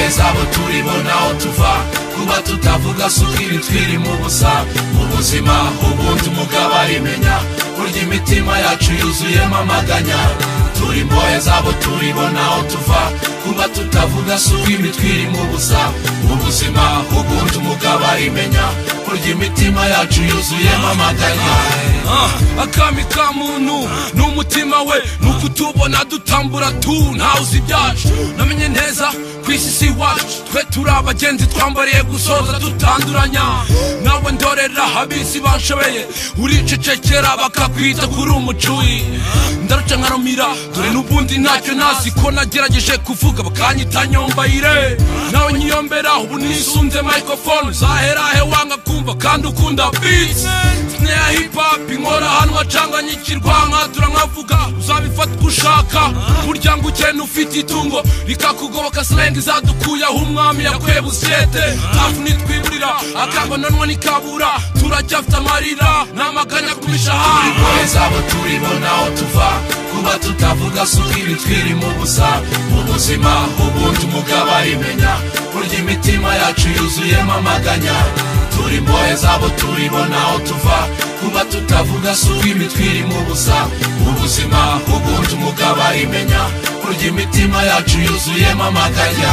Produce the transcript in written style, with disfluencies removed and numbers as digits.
imbohe zabo turibona aho tuva kuba tutavuga sukiri twiri mu busa mu buzima ubundi umugabo arimenya burya imitima yacu yuzuyemo amaganya turi imbohe zabo turibona aho tuva kuba tutavuga sukiri twiri mu busa mu buzima ubundi umugabo arimenya burya imitima yacu yuzuyemo amaganya akami ka muntu n'umutima we nuko tubona dutambura tu ntawe uzi ibyacu namenye neza kwisi si wacu twe turi abagenzi twambariye gusoza tutanduranya nawe ndorera abisi banshobeye uricecekera bakakwita kuri umucuyi ndaruca nkarumira dore n'ubundi ntacyo nasi ko nagerageje kuvuga bakanyita nyombayire nawe nyiyombera ubu nisunze microphone zaherahe wanga kumva kandi ukunda beats snare hip hop inkora hano acanganyikirwa nkatura nkavuga uzabifata uko ushaka burya ngo ukene ufite itungo rikakugoboka slang izadukuye aho umwami yakweba usete hafu nitwiburira akabonanwa nikabura turacyafite amarira n'amaganya ku mishahara imbohe zabo turibona aho tuva kuba tutavuga sukiri twiri mu busa mu buzima ubundi umugabo arimenya burya imitima yacu yuzuyemo amaganya turi imbohe zabo turibona aho tuva kuba tutavuga sukiri twiri mu busa mu buzima ubundi umugabo arimenya burya imitima yacu yuzuyemo amaganya